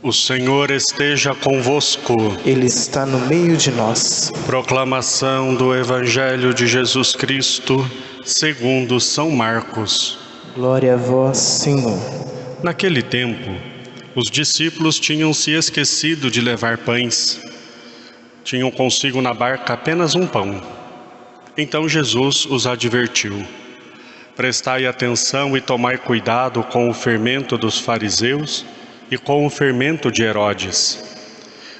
O Senhor esteja convosco. Ele está no meio de nós. Proclamação do Evangelho de Jesus Cristo, segundo São Marcos. Glória a vós, Senhor. Naquele tempo, os discípulos tinham se esquecido de levar pães. Tinham consigo na barca apenas um pão. Então Jesus os advertiu: prestai atenção e tomai cuidado com o fermento dos fariseus e com o fermento de Herodes.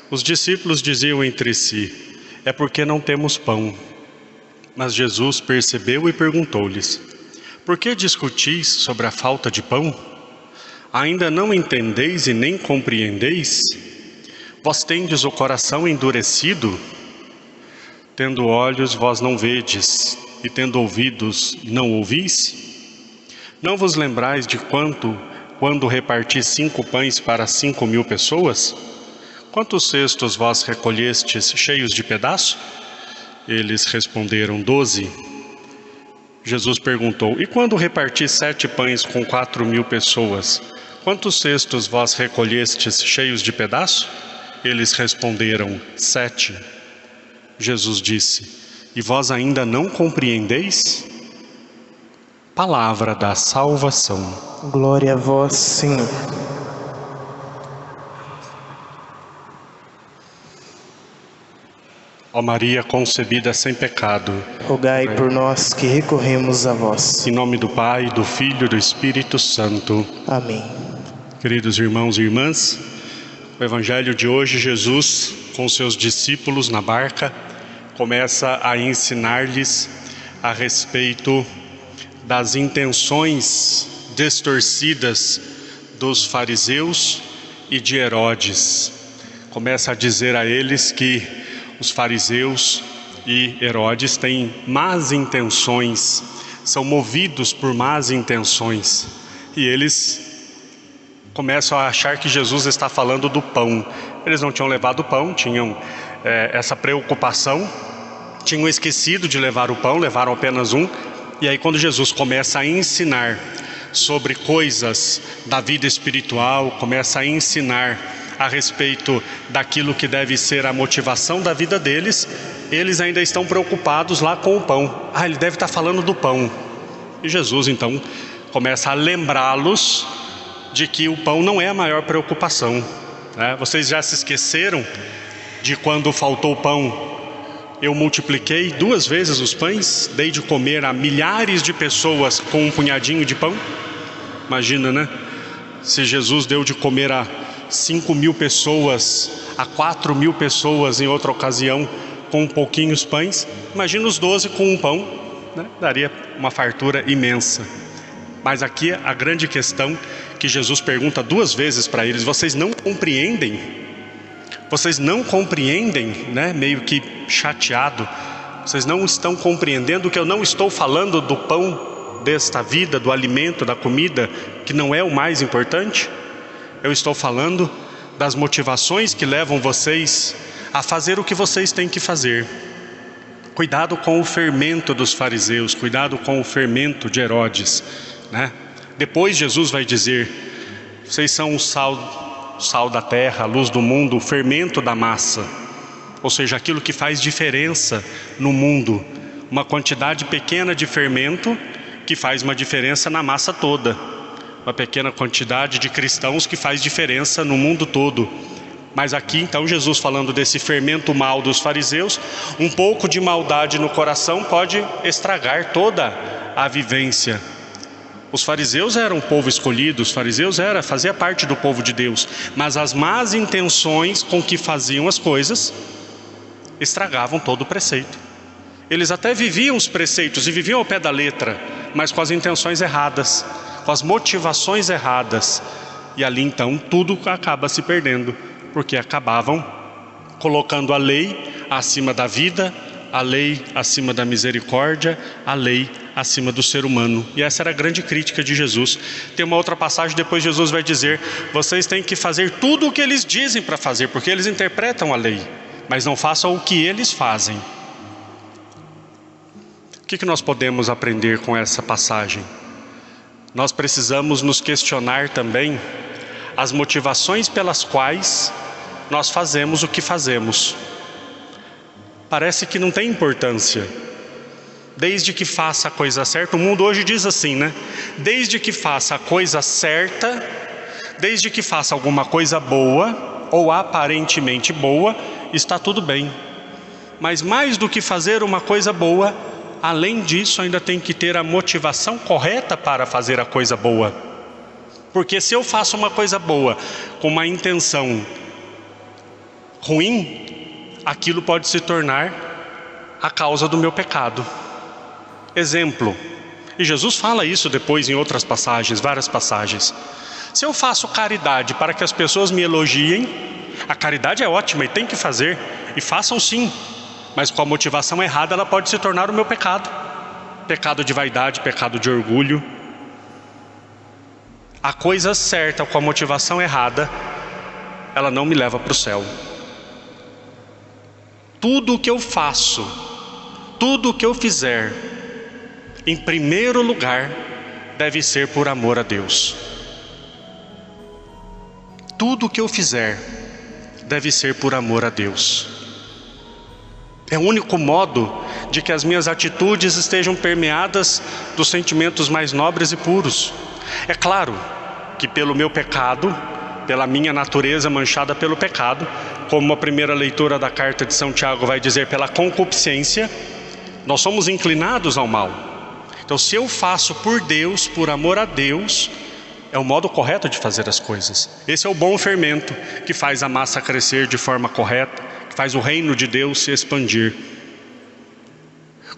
Os discípulos diziam entre si: é porque não temos pão. Mas Jesus percebeu e perguntou-lhes: por que discutis sobre a falta de pão? Ainda não entendeis e nem compreendeis? Vós tendes o coração endurecido? Tendo olhos, vós não vedes, e tendo ouvidos, não ouvis? Não vos lembrais de quando reparti 5 pães para 5.000 pessoas? Quantos cestos vós recolhestes cheios de pedaço? Eles responderam: 12. Jesus perguntou: e quando reparti 7 pães com 4.000 pessoas, quantos cestos vós recolhestes cheios de pedaço? Eles responderam: 7. Jesus disse: e vós ainda não compreendeis? Palavra da salvação. Glória a vós, Senhor. Ó Maria concebida sem pecado, Rogai por nós que recorremos a vós. em nome do Pai, do Filho e do Espírito Santo. Amém. Queridos irmãos e irmãs, o Evangelho de hoje, Jesus, com seus discípulos na barca, começa a ensinar-lhes a respeito das intenções distorcidas dos fariseus e de Herodes. Começa a dizer a eles que os fariseus e Herodes têm más intenções, são movidos por más intenções. E eles começam a achar que Jesus está falando do pão. Eles não tinham levado o pão, tinham essa preocupação, tinham esquecido de levar o pão, levaram apenas um. E aí quando Jesus começa a ensinar sobre coisas da vida espiritual, começa a ensinar a respeito daquilo que deve ser a motivação da vida deles, eles ainda estão preocupados lá com o pão. Ele deve estar falando do pão. E Jesus então começa a lembrá-los de que o pão não é a maior preocupação, né? Vocês já se esqueceram de quando faltou pão? Eu multipliquei 2 vezes os pães, dei de comer a milhares de pessoas com um punhadinho de pão. Imagina, né? Se Jesus deu de comer a 5.000 pessoas, a 4.000 pessoas em outra ocasião com pouquinhos pães, imagina os 12 com um pão, né? Daria uma fartura imensa. Mas aqui a grande questão que Jesus pergunta 2 vezes para eles: vocês não compreendem? Vocês não compreendem, né? Meio que chateado. Vocês não estão compreendendo que eu não estou falando do pão desta vida, do alimento, da comida, que não é o mais importante? Eu estou falando das motivações que levam vocês a fazer o que vocês têm que fazer. Cuidado com o fermento dos fariseus, cuidado com o fermento de Herodes, né? Depois Jesus vai dizer: vocês são o sal da terra, a luz do mundo, o fermento da massa, ou seja, aquilo que faz diferença no mundo. Uma quantidade pequena de fermento que faz uma diferença na massa toda. Uma pequena quantidade de cristãos que faz diferença no mundo todo. Mas aqui então Jesus falando desse fermento mal dos fariseus, um pouco de maldade no coração pode estragar toda a vivência. Os fariseus eram o povo escolhido, os fariseus fazia parte do povo de Deus, mas as más intenções com que faziam as coisas estragavam todo o preceito. Eles até viviam os preceitos e viviam ao pé da letra, mas com as intenções erradas, com as motivações erradas. E ali então tudo acaba se perdendo, porque acabavam colocando a lei acima da vida, a lei acima da misericórdia, a lei acima do ser humano. E essa era a grande crítica de Jesus. Tem uma outra passagem, depois Jesus vai dizer: vocês têm que fazer tudo o que eles dizem para fazer, porque eles interpretam a lei, mas não façam o que eles fazem. O que nós podemos aprender com essa passagem? Nós precisamos nos questionar também as motivações pelas quais nós fazemos o que fazemos. Parece que não tem importância. Desde que faça a coisa certa, o mundo hoje diz assim, né? Desde que faça a coisa certa, desde que faça alguma coisa boa, ou aparentemente boa, está tudo bem. Mas mais do que fazer uma coisa boa, além disso, ainda tem que ter a motivação correta para fazer a coisa boa. Porque se eu faço uma coisa boa com uma intenção ruim, aquilo pode se tornar a causa do meu pecado. Exemplo, e Jesus fala isso depois em outras passagens, várias passagens. Se eu faço caridade para que as pessoas me elogiem, a caridade é ótima e tem que fazer, e façam sim, mas com a motivação errada ela pode se tornar o meu pecado. Pecado de vaidade, pecado de orgulho. A coisa certa com a motivação errada, ela não me leva para o céu. Tudo o que eu faço, tudo o que eu fizer, em primeiro lugar, deve ser por amor a Deus. Tudo o que eu fizer, deve ser por amor a Deus. É o único modo de que as minhas atitudes estejam permeadas dos sentimentos mais nobres e puros. É claro que pelo meu pecado, pela minha natureza manchada pelo pecado, como a primeira leitura da carta de São Tiago vai dizer, pela concupiscência, nós somos inclinados ao mal. Então, se eu faço por Deus, por amor a Deus, é o modo correto de fazer as coisas. Esse é o bom fermento que faz a massa crescer de forma correta, que faz o reino de Deus se expandir.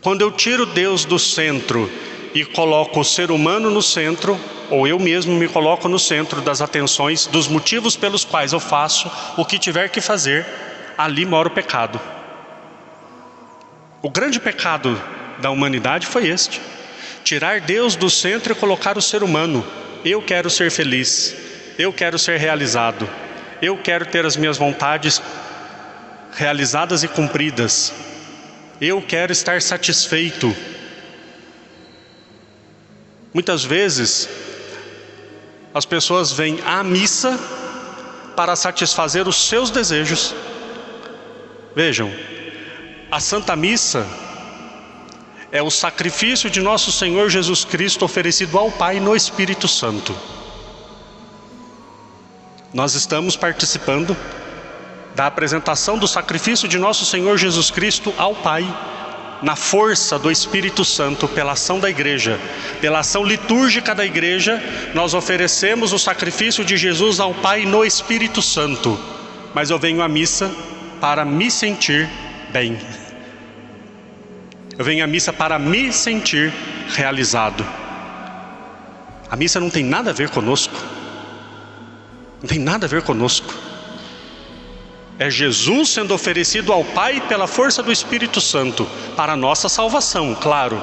Quando eu tiro Deus do centro e coloco o ser humano no centro, ou eu mesmo me coloco no centro das atenções, dos motivos pelos quais eu faço o que tiver que fazer, ali mora o pecado. O grande pecado da humanidade foi este: tirar Deus do centro e colocar o ser humano. Eu quero ser feliz, eu quero ser realizado, eu quero ter as minhas vontades realizadas e cumpridas, eu quero estar satisfeito. Muitas vezes as pessoas vêm à missa para satisfazer os seus desejos. Vejam, a Santa Missa é o sacrifício de nosso Senhor Jesus Cristo oferecido ao Pai no Espírito Santo. Nós estamos participando da apresentação do sacrifício de nosso Senhor Jesus Cristo ao Pai, na força do Espírito Santo, pela ação da igreja, pela ação litúrgica da igreja, nós oferecemos o sacrifício de Jesus ao Pai no Espírito Santo. Mas eu venho à missa para me sentir bem. Eu venho à missa para me sentir realizado. A missa não tem nada a ver conosco. Não tem nada a ver conosco. É Jesus sendo oferecido ao Pai pela força do Espírito Santo, para a nossa salvação, claro.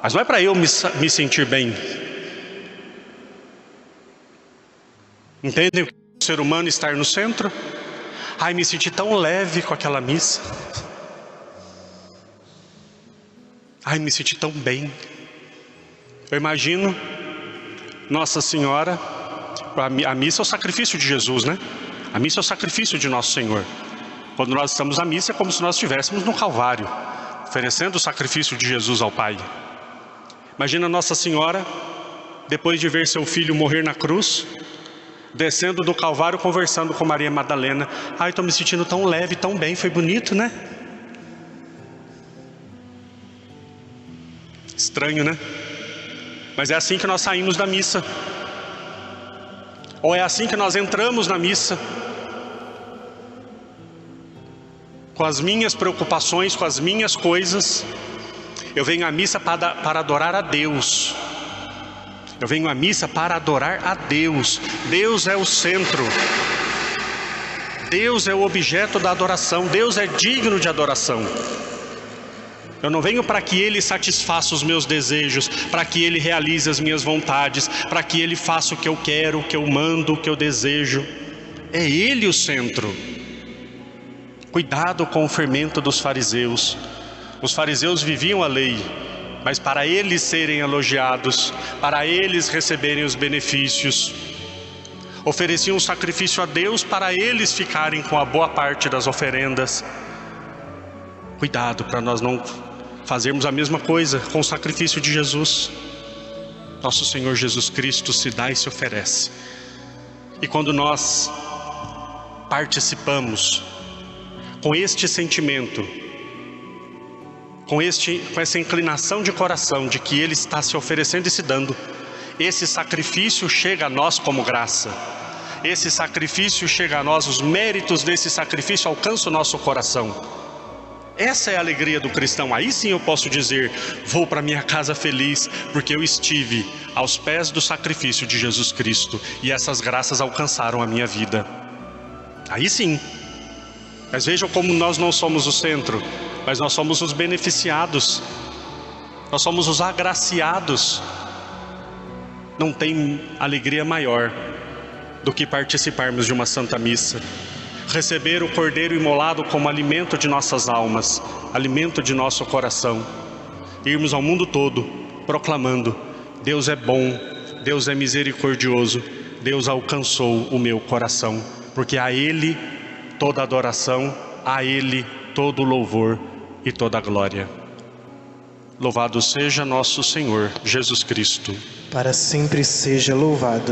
Mas não é para eu me sentir bem. Entendem o ser humano estar no centro? Ai, me senti tão leve com aquela missa. Ai, me senti tão bem. Eu imagino Nossa Senhora, a missa é o sacrifício de Jesus, né? A missa é o sacrifício de nosso Senhor. Quando nós estamos na missa é como se nós estivéssemos no Calvário, oferecendo o sacrifício de Jesus ao Pai. Imagina Nossa Senhora, depois de ver seu filho morrer na cruz, descendo do Calvário, conversando com Maria Madalena. Ai, estou me sentindo tão leve, tão bem, foi bonito, né? Estranho, né? Mas é assim que nós saímos da missa. Ou é assim que nós entramos na missa, com as minhas preocupações, com as minhas coisas. Eu venho à missa para adorar a Deus. Eu venho à missa para adorar a Deus. Deus é o centro. Deus é o objeto da adoração. Deus é digno de adoração. Eu não venho para que Ele satisfaça os meus desejos, para que Ele realize as minhas vontades, para que Ele faça o que eu quero, o que eu mando, o que eu desejo. É Ele o centro. Cuidado com o fermento dos fariseus. Os fariseus viviam a lei, mas para eles serem elogiados, para eles receberem os benefícios. ofereciam um sacrifício a Deus para eles ficarem com a boa parte das oferendas. Cuidado para nós não fazermos a mesma coisa com o sacrifício de Jesus. Nosso Senhor Jesus Cristo se dá e se oferece. E quando nós participamos com este sentimento, com essa inclinação de coração de que Ele está se oferecendo e se dando, esse sacrifício chega a nós como graça. Esse sacrifício chega a nós, os méritos desse sacrifício alcançam o nosso coração. Essa é a alegria do cristão. Aí sim eu posso dizer: vou para minha casa feliz, porque eu estive aos pés do sacrifício de Jesus Cristo e essas graças alcançaram a minha vida. Aí sim. Mas vejam como nós não somos o centro, mas nós somos os beneficiados, nós somos os agraciados. Não tem alegria maior do que participarmos de uma Santa Missa, receber o Cordeiro imolado como alimento de nossas almas, alimento de nosso coração, irmos ao mundo todo proclamando: Deus é bom, Deus é misericordioso, Deus alcançou o meu coração, porque a Ele toda adoração, a Ele todo louvor e toda glória. Louvado seja nosso Senhor Jesus Cristo. Para sempre seja louvado.